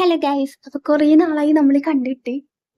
Hello guys, അപ്പൊ കുറേ നാളായി നമ്മൾ കണ്ടിട്ട്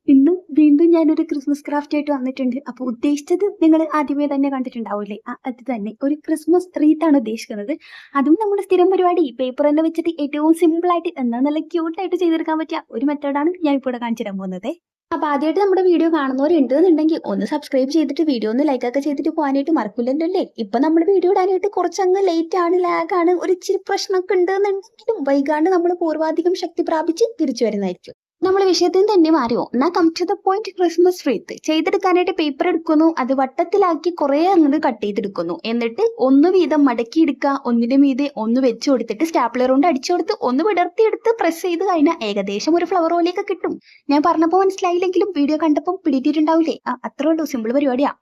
ഇന്ന് വീണ്ടും ഞാനൊരു ക്രിസ്മസ് ക്രാഫ്റ്റ് ആയിട്ട് വന്നിട്ടുണ്ട്. അപ്പൊ ഉദ്ദേശിച്ചത് നിങ്ങൾ ആദ്യമേ തന്നെ കണ്ടിട്ടുണ്ടാവൂലേ, അത് തന്നെ ഒരു ക്രിസ്മസ് റീത്താണ് ഉദ്ദേശിക്കുന്നത്. അതും നമ്മുടെ സ്ഥിരം പരിപാടി പേപ്പർ തന്നെ വെച്ചിട്ട് ഏറ്റവും സിമ്പിൾ ആയിട്ട് എന്നാൽ നല്ല ക്യൂട്ടായിട്ട് ചെയ്തെടുക്കാൻ പറ്റിയ ഒരു മെത്തേഡാണ് ഞാൻ ഇപ്പോൾ ഇവിടെ കാണിച്ചു തരാൻ പോകുന്നത്. അപ്പൊ ആദ്യമായിട്ട് നമ്മുടെ വീഡിയോ കാണുന്നവരുണ്ട് എന്നുണ്ടെങ്കിൽ ഒന്ന് സബ്സ്ക്രൈബ് ചെയ്തിട്ട് വീഡിയോ ഒന്ന് ലൈക്ക് ഒക്കെ ചെയ്തിട്ട് പോകാനായിട്ട് മറക്കില്ലല്ലോ അല്ലേ. ഇപ്പൊ നമ്മുടെ വീഡിയോ ഇടാനായിട്ട് കുറച്ചങ്ങ് ലേറ്റ് ആണ്, ലാഗ് ആണ്, ഒരു ഇച്ചിരി പ്രശ്നമൊക്കെ ഉണ്ട് എന്നുണ്ടെങ്കിലും വൈകാണ്ട് നമ്മൾ പൂർവാധികം ശക്തി പ്രാപിച്ച് തിരിച്ചു വരുന്നതായിരിക്കും. നമ്മൾ വിഷയത്തിന് തന്നെ മാറിയോ എന്നാ come to the point. Christmas wreath ചെയ്തെടുക്കാനായിട്ട് പേപ്പർ എടുക്കുന്നു, അത് വട്ടത്തിലാക്കി കുറെ അങ്ങോട്ട് കട്ട് ചെയ്തെടുക്കുന്നു, എന്നിട്ട് ഒന്ന് വീതം മടക്കി എടുക്കുക, ഒന്നിന്റെ മീതെ ഒന്ന് വെച്ച് കൊടുത്തിട്ട് സ്റ്റാപ്ലർ കൊണ്ട് അടിച്ചു കൊടുത്ത് ഒന്ന് വിടർത്തിയെടുത്ത് പ്രസ് ചെയ്ത് കഴിഞ്ഞാൽ ഏകദേശം ഒരു ഫ്ലവർ പോലെയൊക്കെ കിട്ടും. ഞാൻ പറഞ്ഞപ്പോൾ മനസ്സിലായില്ലെങ്കിലും വീഡിയോ കണ്ടപ്പോൾ പിടിയിട്ടിട്ടുണ്ടാവില്ലേ. അത്രേ ഉള്ളൂ, സിമ്പിൾ പരിപാടിയാ.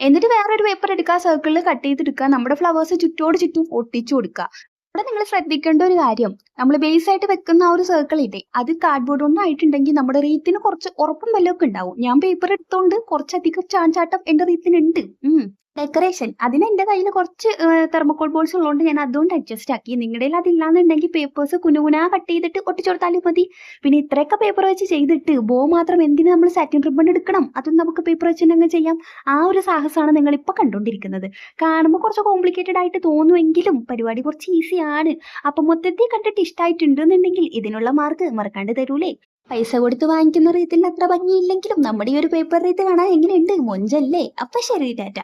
എന്നിട്ട് വേറൊരു പേപ്പർ എടുക്കുക, സർക്കിളിൽ കട്ട് ചെയ്തെടുക്കുക, നമ്മുടെ ഫ്ലവേഴ്സ് ചുറ്റോട് ചുറ്റും ഒട്ടിച്ചു കൊടുക്കുക. ഇവിടെ നിങ്ങൾ ശ്രദ്ധിക്കേണ്ട ഒരു കാര്യം, നമ്മൾ ബേസ് ആയിട്ട് വെക്കുന്ന ആ ഒരു സർക്കിൾ ഇല്ലേ, അത് കാർഡ്ബോർഡ് ഒന്നും ആയിട്ടുണ്ടെങ്കിൽ നമ്മുടെ റീത്തിന് കുറച്ച് ഉറപ്പും വല്ലതൊക്കെ ഉണ്ടാവും. ഞാൻ പേപ്പർ എടുത്തോണ്ട് കുറച്ചധികം ചാഞ്ചാട്ടം എന്റെ റീത്തിനുണ്ട്. ഡെക്കറേഷൻ അതിന് എന്റെ കയ്യിൽ കുറച്ച് തെർമോക്കോൾ ബോൾസ് ഉള്ളതുകൊണ്ട് ഞാൻ അതുകൊണ്ട് അഡ്ജസ്റ്റ് ആക്കി. നിങ്ങളുടെ അതില്ലാന്നുണ്ടെങ്കിൽ പേപ്പേഴ്സ് കുനുകുനാ കട്ട് ചെയ്തിട്ട് ഒട്ടിച്ചു കൊടുത്താലും മതി. പിന്നെ ഇത്രയൊക്കെ പേപ്പർ വെച്ച് ചെയ്തിട്ട് ബോ മാത്രം എന്തിന് നമ്മൾ സാറ്റിൻ റിബൺ എടുക്കണം, അതും നമുക്ക് പേപ്പർ വെച്ച് തന്നെ ചെയ്യാം. ആ ഒരു സാഹസമാണ് നിങ്ങൾ ഇപ്പൊ കണ്ടുകൊണ്ടിരിക്കുന്നത്. കാണുമ്പോൾ കുറച്ച് കോംപ്ലിക്കേറ്റഡ് ആയിട്ട് തോന്നുമെങ്കിലും പരിപാടി കുറച്ച് ഈസിയാണ്. അപ്പൊ മൊത്തത്തിൽ കണ്ടിട്ട് ഇഷ്ടമായിട്ടുണ്ടെന്നുണ്ടെങ്കിൽ ഇതിനുള്ള മാർക്ക് മറക്കാണ്ട് തരൂലേ. പൈസ കൊടുത്ത് വാങ്ങിക്കുന്ന റീത്തിൽ അത്ര ഭംഗിയില്ലെങ്കിലും നമ്മുടെ ഈ ഒരു പേപ്പർ റീത്ത് കാണാൻ എങ്ങനെയുണ്ട്, മൊഞ്ചല്ലേ. അപ്പൊ ശരി ടാറ്റ.